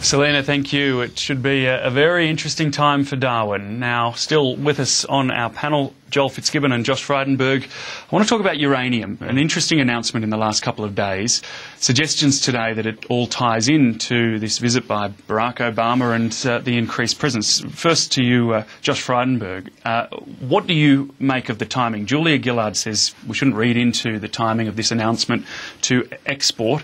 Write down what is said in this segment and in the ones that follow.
Selena, thank you. It should be a very interesting time for Darwin. Now, still with us on our panel, Joel Fitzgibbon and Josh Frydenberg. I want to talk about uranium. An interesting announcement in the last couple of days. Suggestions today that it all ties into this visit by Barack Obama and the increased presence. First to you, Josh Frydenberg. What do you make of the timing? Julia Gillard says we shouldn't read into the timing of this announcement to export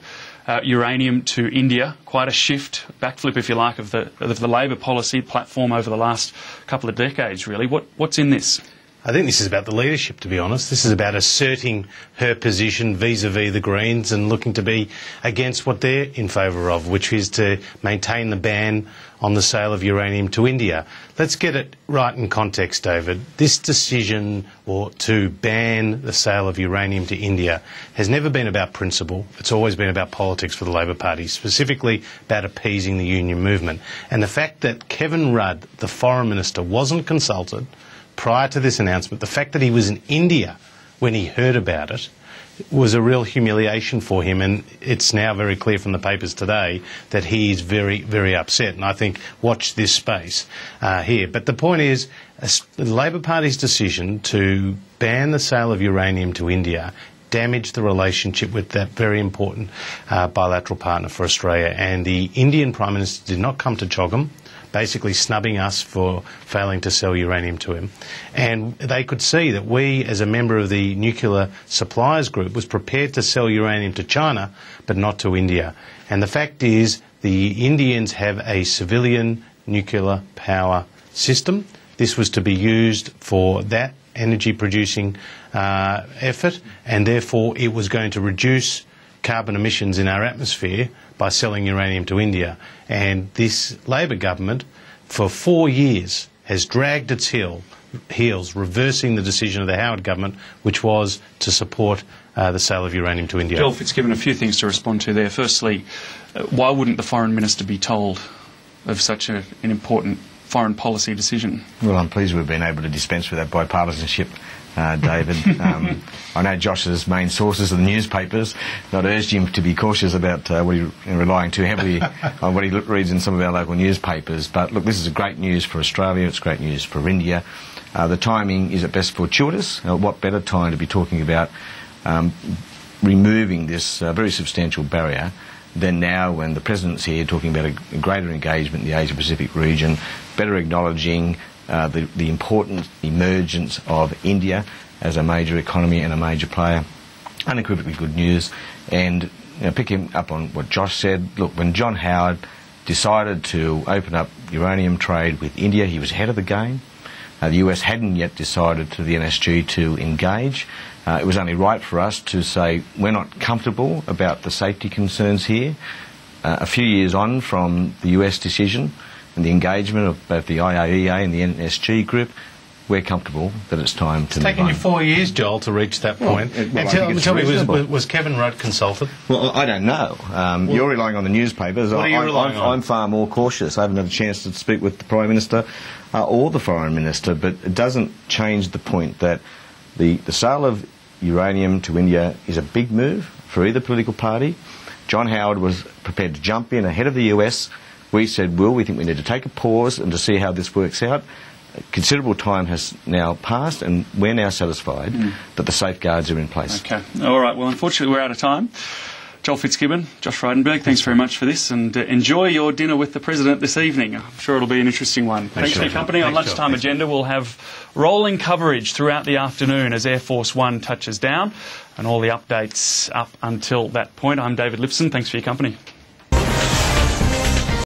uranium to India. Quite a shift, backflip if you like, of the Labor policy platform over the last couple of decades, really. What's in this? I think this is about the leadership, to be honest. This is about asserting her position vis-a-vis the Greens and looking to be against what they're in favour of, which is to maintain the ban on the sale of uranium to India. Let's get it right in context, David. This decision to ban the sale of uranium to India has never been about principle. It's always been about politics for the Labor Party, specifically about appeasing the union movement. And the fact that Kevin Rudd, the Foreign Minister, wasn't consulted prior to this announcement, the fact that he was in India when he heard about it, was a real humiliation for him, and it's now very clear from the papers today that he is very, very upset. And I think watch this space here. But the point is, the Labor Party's decision to ban the sale of uranium to India damaged the relationship with that very important bilateral partner for Australia. And the Indian Prime Minister did not come to Chogam, basically snubbing us for failing to sell uranium to him. And they could see that we, as a member of the Nuclear Suppliers Group, was prepared to sell uranium to China, but not to India. And the fact is, the Indians have a civilian nuclear power system. This was to be used for that energy-producing effort, and therefore it was going to reduce carbon emissions in our atmosphere by selling uranium to India. And this Labor government, for 4 years, has dragged its heels, reversing the decision of the Howard government, which was to support the sale of uranium to India. Joel Fitzgibbon, a few things to respond to there. Firstly, why wouldn't the Foreign Minister be told of such an important foreign policy decision? Well, I'm pleased we've been able to dispense with that bipartisanship, David. I know Josh's main sources are the newspapers. I'd urged him to be cautious about relying too heavily on what he reads in some of our local newspapers. But look, this is great news for Australia. It's great news for India. The timing is at best fortuitous. What better time to be talking about removing this very substantial barrier than now, when the President's here talking about a greater engagement in the Asia-Pacific region, better acknowledging the important emergence of India as a major economy and a major player. Unequivocally good news. And picking up on what Josh said, look, when John Howard decided to open up uranium trade with India, he was ahead of the game. The US hadn't yet decided to the NSG to engage. It was only right for us to say we're not comfortable about the safety concerns here. A few years on from the US decision and the engagement of both the IAEA and the NSG group, we're comfortable that it's time to move on. It's taken you 4 years, Joel, to reach that point. Tell me, was Kevin Rudd consulted? Well, I don't know. You're relying on the newspapers. What are you relying on? I'm far more cautious. I haven't had a chance to speak with the Prime Minister or the Foreign Minister, but it doesn't change the point that the sale of uranium to India is a big move for either political party. John Howard was prepared to jump in ahead of the US. We said, we think we need to take a pause and to see how this works out. Considerable time has now passed, and we're now satisfied that the safeguards are in place. Okay. All right. Well, unfortunately, we're out of time. Joel Fitzgibbon, Josh Frydenberg, thanks very much for this, and enjoy your dinner with the President this evening. I'm sure it'll be an interesting one. Thanks for your company. On Lunchtime Agenda, we'll have rolling coverage throughout the afternoon as Air Force One touches down, and all the updates up until that point. I'm David Lipson. Thanks for your company.